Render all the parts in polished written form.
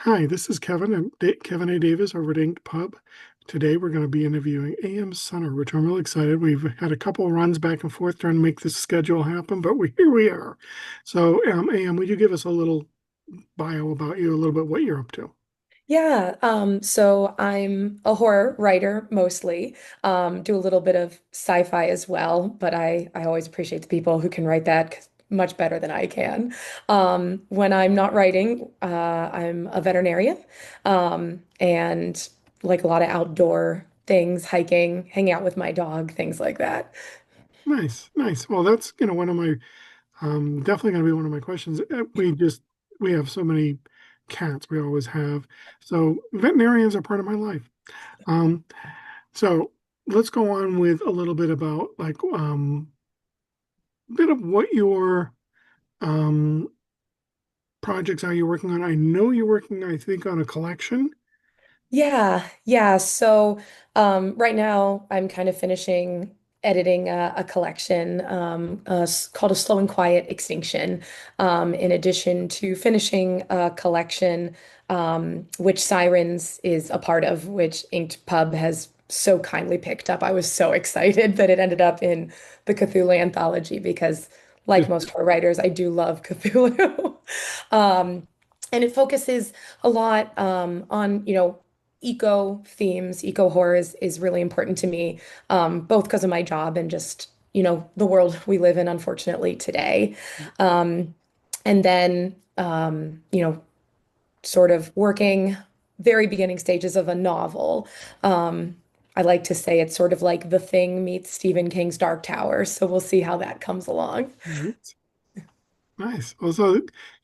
Hi, this is Kevin and Kevin A. Davis over at Inked Pub. Today we're going to be interviewing AM Sutter, which I'm really excited. We've had a couple runs back and forth trying to make this schedule happen, but here we are. So, AM, would you give us a little bio about you, a little bit what you're up to? Yeah, so I'm a horror writer mostly. Do a little bit of sci-fi as well, but I always appreciate the people who can write that much better than I can. When I'm not writing, I'm a veterinarian, and like a lot of outdoor things, hiking, hang out with my dog, things like that. Nice, nice. Well, that's, one of my definitely going to be one of my questions. We have so many cats. We always have. So veterinarians are part of my life. Um, So let's go on with a little bit about bit of what your um projects are you working on. I know you're working, I think, on a collection. Yeah. So right now I'm kind of finishing editing a collection called A Slow and Quiet Extinction. In addition to finishing a collection which Sirens is a part of, which Inked Pub has so kindly picked up. I was so excited that it ended up in the Cthulhu anthology because, like Just most horror writers, I do love Cthulhu. Um, and it focuses a lot on, eco themes. Eco horror is really important to me, both because of my job and just, the world we live in, unfortunately, today. Um, and then, sort of working very beginning stages of a novel. Um, I like to say it's sort of like The Thing meets Stephen King's Dark Tower. So we'll see how that comes along. right. Nice. Also,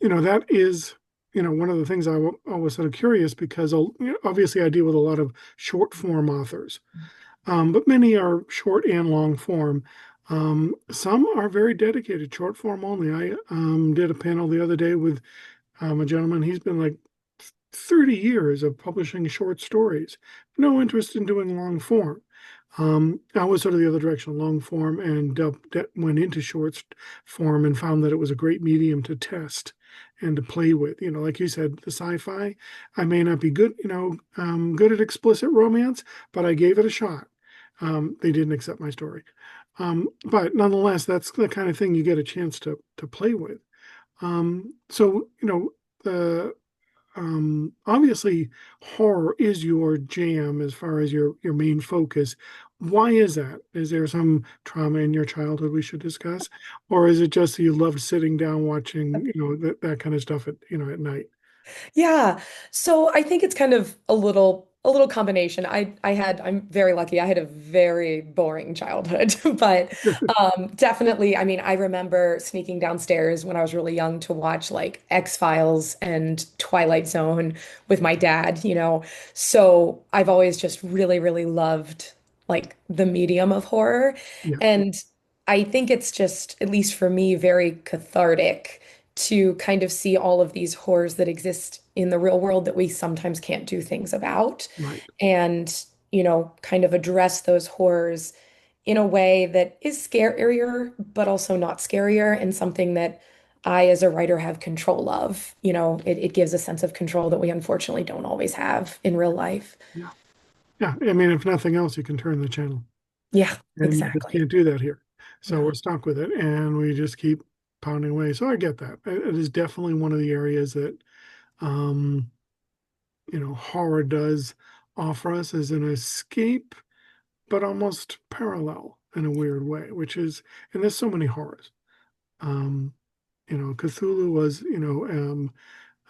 that is, one of the things I was sort of curious because obviously I deal with a lot of short form authors, but many are short and long form. Some are very dedicated, short form only. I did a panel the other day with a gentleman. He's been like 30 years of publishing short stories, no interest in doing long form. I was sort of the other direction, long form, and went into short form and found that it was a great medium to test and to play with. Like you said, the sci-fi, I may not be good, good at explicit romance, but I gave it a shot. They didn't accept my story. But nonetheless, that's the kind of thing you get a chance to play with. So, the obviously, horror is your jam as far as your main focus. Why is that? Is there some trauma in your childhood we should discuss, or is it just that you loved sitting down watching, that kind of stuff at night? Yeah. So I think it's kind of a little combination. I'm very lucky. I had a very boring childhood, but definitely, I mean, I remember sneaking downstairs when I was really young to watch like X-Files and Twilight Zone with my dad. So I've always just really, really loved like the medium of horror. Yeah, And I think it's just, at least for me, very cathartic to kind of see all of these horrors that exist in the real world that we sometimes can't do things about, right. and kind of address those horrors in a way that is scarier but also not scarier, and something that I as a writer have control of. It gives a sense of control that we unfortunately don't always have in real life. Yeah, yeah. I mean, if nothing else, you can turn the channel, Yeah, and you just exactly. can't do that here. So Yeah. we're stuck with it, and we just keep pounding away. So I get that. It is definitely one of the areas that um, horror does offer us as an escape, but almost parallel in a weird way, which is, and there's so many horrors. Um, Cthulhu was,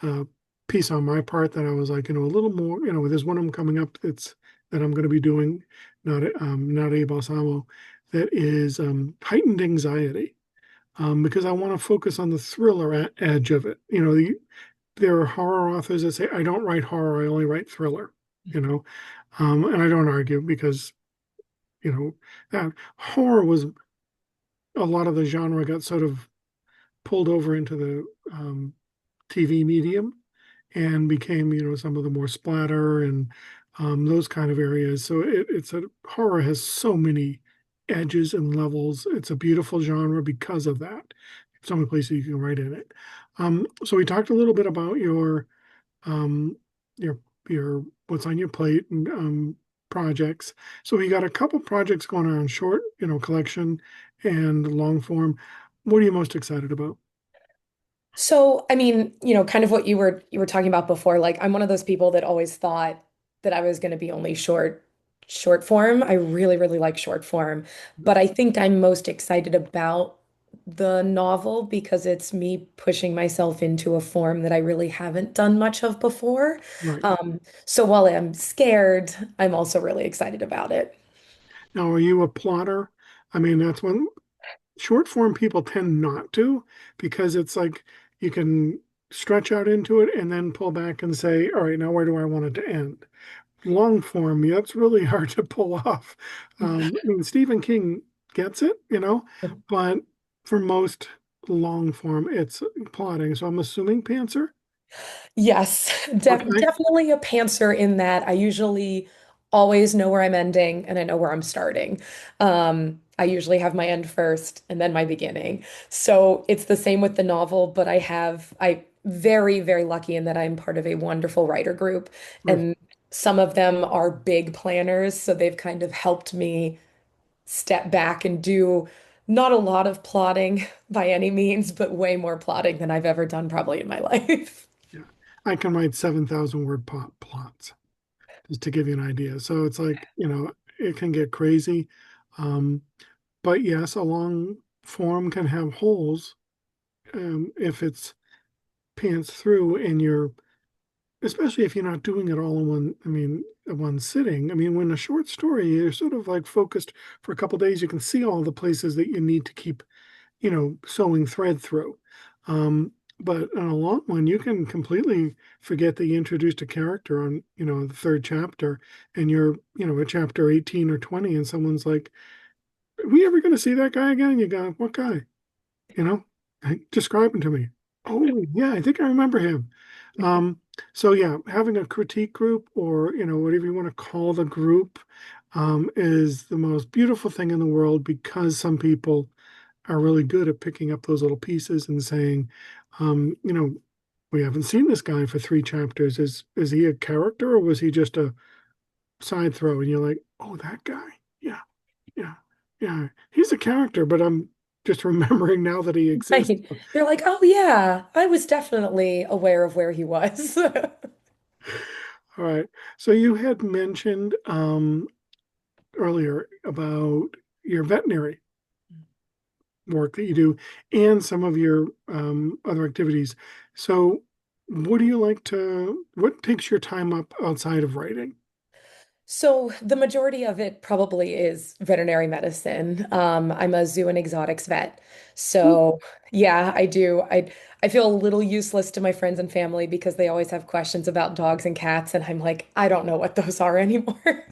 a piece on my part that I was like, a little more, there's one of them coming up that I'm going to be doing, not a balsamo, that is heightened anxiety, because I want to focus on the thriller edge of it. There are horror authors that say, I don't write horror, I only write thriller, you know, and I don't argue because, that horror was a lot of the genre got sort of pulled over into the TV medium and became, some of the more splatter and those kind of areas. So horror has so many edges and levels. It's a beautiful genre because of that. So many places you can write in it. So we talked a little bit about your um, your what's on your plate and projects. So we got a couple projects going on, short, collection and long form. What are you most excited about? So, I mean, kind of what you were talking about before, like I'm one of those people that always thought that I was going to be only short form. I really, really like short form, but I think I'm most excited about the novel because it's me pushing myself into a form that I really haven't done much of before. Right. So while I'm scared, I'm also really excited about it. Now, are you a plotter? I mean, that's when short form people tend not to, because it's like you can stretch out into it and then pull back and say, all right, now where do I want it to end? Long form, yeah, that's really hard to pull off. I mean, Stephen King gets it, but for most long form, it's plotting. So I'm assuming Pantser. Yes, Okay. definitely a pantser in that I usually always know where I'm ending and I know where I'm starting. I usually have my end first and then my beginning. So it's the same with the novel, but I very, very lucky in that I'm part of a wonderful writer group, Right. and some of them are big planners, so they've kind of helped me step back and do not a lot of plotting by any means, but way more plotting than I've ever done probably in my life. Yeah. I can write 7,000 word plots, just to give you an idea. So it's like, it can get crazy. Um, but yes, a long form can have holes, if it's pants through and you're, especially if you're not doing it all in one, I mean, one sitting. I mean, when a short story, you're sort of like focused for a couple days, you can see all the places that you need to keep, sewing thread through. Um, but in a long one, you can completely forget that you introduced a character on, the third chapter, and you're, at chapter 18 or 20, and someone's like, are we ever going to see that guy again? You go, what guy? You know, describe him to me. Oh, yeah, I think I remember him. Um, so yeah, having a critique group, or whatever you want to call the group, is the most beautiful thing in the world, because some people are really good at picking up those little pieces and saying, um, you know, we haven't seen this guy for three chapters. Is he a character, or was he just a side throw? And you're like, oh, that guy. Yeah, yeah, yeah. He's a character, but I'm just remembering now that he exists. Right. You're like, oh yeah, I was definitely aware of where he was. All right. So you had mentioned earlier about your veterinary work that you do and some of your other activities. So what takes your time up outside of writing? So the majority of it probably is veterinary medicine. I'm a zoo and exotics vet. So yeah, I do. I feel a little useless to my friends and family because they always have questions about dogs and cats, and I'm like, I don't know what those are anymore.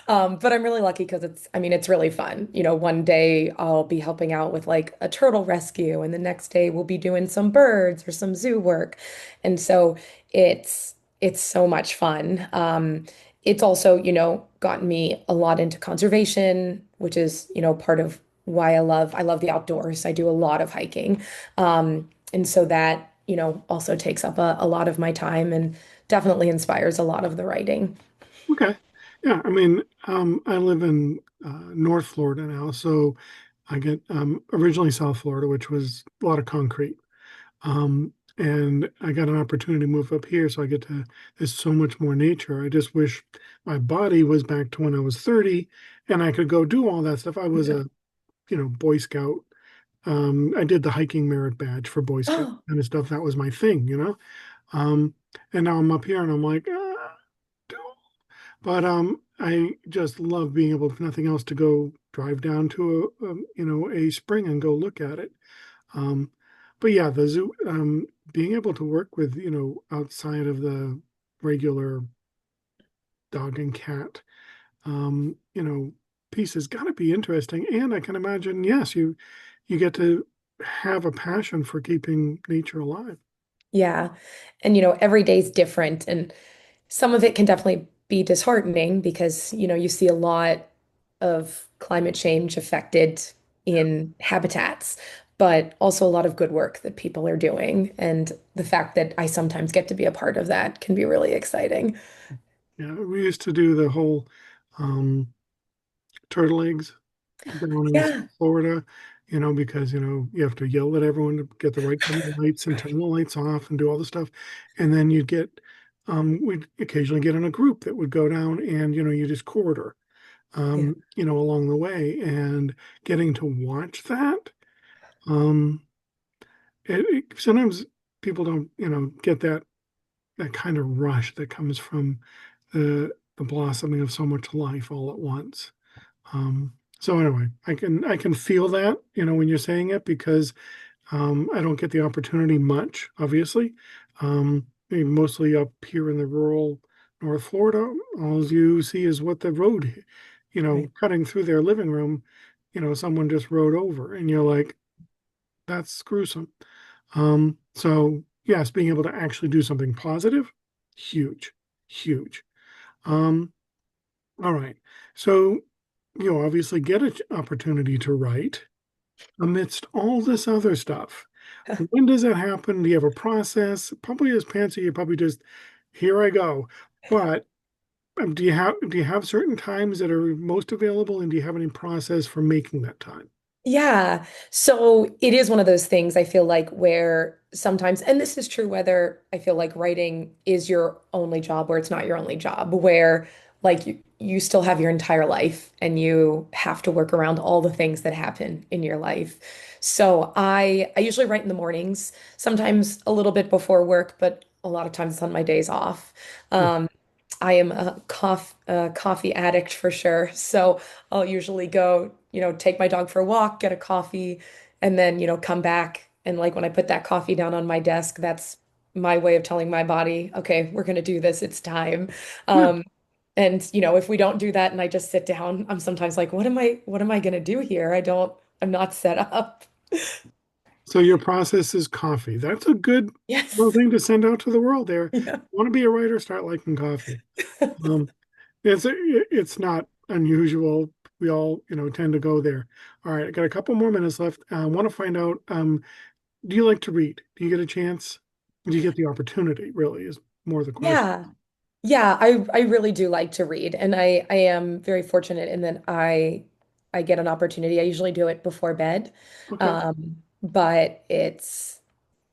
But I'm really lucky because I mean, it's really fun. One day I'll be helping out with like a turtle rescue, and the next day we'll be doing some birds or some zoo work. And so it's so much fun. It's also, gotten me a lot into conservation, which is, part of why I love the outdoors. I do a lot of hiking. And so that, also takes up a lot of my time and definitely inspires a lot of the writing. Okay. Yeah, I mean, I live in North Florida now, so I get originally South Florida, which was a lot of concrete. And I got an opportunity to move up here, so there's so much more nature. I just wish my body was back to when I was 30 and I could go do all that stuff. I was a, Boy Scout. I did the hiking merit badge for Boy Scout Oh, kind of stuff. That was my thing. Um, and now I'm up here and I'm like, but I just love being able, if nothing else, to go drive down to a spring and go look at it. Um, but yeah, the zoo, being able to work with, outside of the regular dog and cat, piece has got to be interesting. And I can imagine, yes, you get to have a passion for keeping nature alive. yeah. And, every day's different. And some of it can definitely be disheartening because, you see a lot of climate change affected in habitats. but also a lot of good work that people are doing. And the fact that I sometimes get to be a part of that can be really exciting. Yeah, we used to do the whole um, turtle eggs down in Yeah. Florida, because, you have to yell at everyone to get the right kind of lights and turn the lights off and do all the stuff. And then we'd occasionally get in a group that would go down and, you just quarter, Yeah. along the way, and getting to watch that. Um, Sometimes people don't, get that kind of rush that comes from the blossoming of so much life all at once. So anyway, I can feel that, when you're saying it, because I don't get the opportunity much, obviously. I mean, mostly up here in the rural North Florida, all you see is what the road, Right. cutting through their living room, someone just rode over, and you're like, that's gruesome. So yes, being able to actually do something positive, huge, huge. Um, all right. So you obviously get an opportunity to write amidst all this other stuff. When does that happen? Do you have a process? Probably as Pansy, you probably just here I go. But do you have certain times that are most available, and do you have any process for making that time? Yeah. So it is one of those things I feel like where sometimes, and this is true whether I feel like writing is your only job or it's not your only job, where like you still have your entire life and you have to work around all the things that happen in your life. So I usually write in the mornings, sometimes a little bit before work, but a lot of times it's on my days off. Yeah. Um, I am a coffee addict for sure. So I'll usually go, take my dog for a walk, get a coffee, and then, come back. And like when I put that coffee down on my desk, that's my way of telling my body, okay, we're going to do this. It's time. Yeah. Um, and, if we don't do that and I just sit down, I'm sometimes like, what am I going to do here? I'm not set up. So your process is coffee. That's a good little Yes. thing to send out to the world there. Yeah. Want to be a writer, start liking coffee. Um, it's not unusual. We all, tend to go there. All right, I got a couple more minutes left. I want to find out, do you like to read? Do you get a chance? Do you get the opportunity, really, is more the question. Yeah. Yeah, I really do like to read, and I am very fortunate in that I get an opportunity. I usually do it before bed. Okay. But it's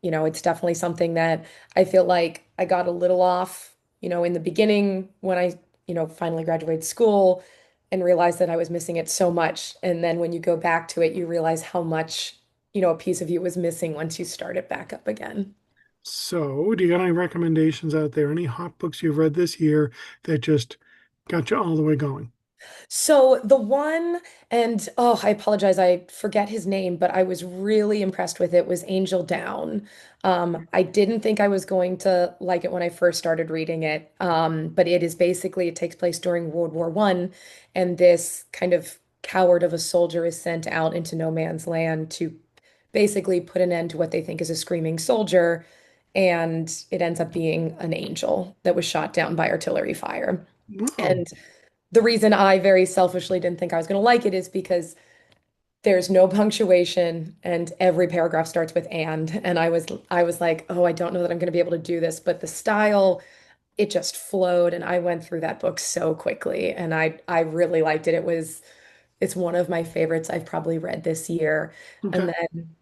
definitely something that I feel like I got a little off, in the beginning when I, finally graduated school and realized that I was missing it so much. And then when you go back to it, you realize how much, a piece of you was missing once you start it back up again. So, do you got any recommendations out there? Any hot books you've read this year that just got you all the way going? So the one, and oh, I apologize, I forget his name, but I was really impressed with it was Angel Down. I didn't think I was going to like it when I first started reading it, but it takes place during World War One, and this kind of coward of a soldier is sent out into no man's land to basically put an end to what they think is a screaming soldier, and it ends up being an angel that was shot down by artillery fire. Wow. And the reason I very selfishly didn't think I was going to like it is because there's no punctuation and every paragraph starts with and I was like, "Oh, I don't know that I'm going to be able to do this," but the style it just flowed and I went through that book so quickly and I really liked it. It's one of my favorites I've probably read this year. Okay. And then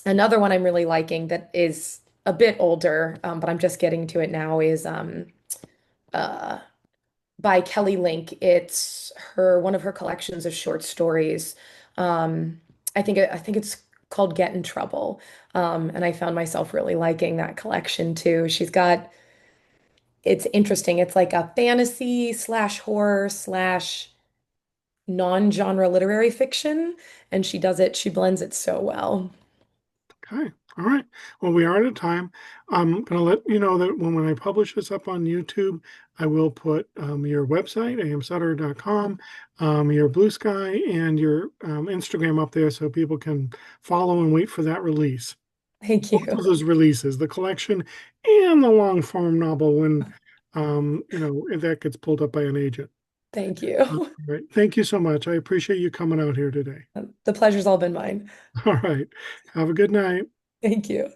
another one I'm really liking that is a bit older, but I'm just getting to it now is uh by Kelly Link. It's one of her collections of short stories. Um, I think it's called Get in Trouble. And I found myself really liking that collection too. It's interesting. It's like a fantasy slash horror slash non-genre literary fiction, and she blends it so well. Okay. All right. Well, we are out of time. I'm going to let you know that when I publish this up on YouTube, I will put your website, amsutter.com, your Blue Sky, and your Instagram up there so people can follow and wait for that release. Thank Both you. of those releases, the collection and the long form novel, when if that gets pulled up by an agent. Thank All you. right. Thank you so much. I appreciate you coming out here today. The pleasure's all been mine. All right. Have a good night. Thank you.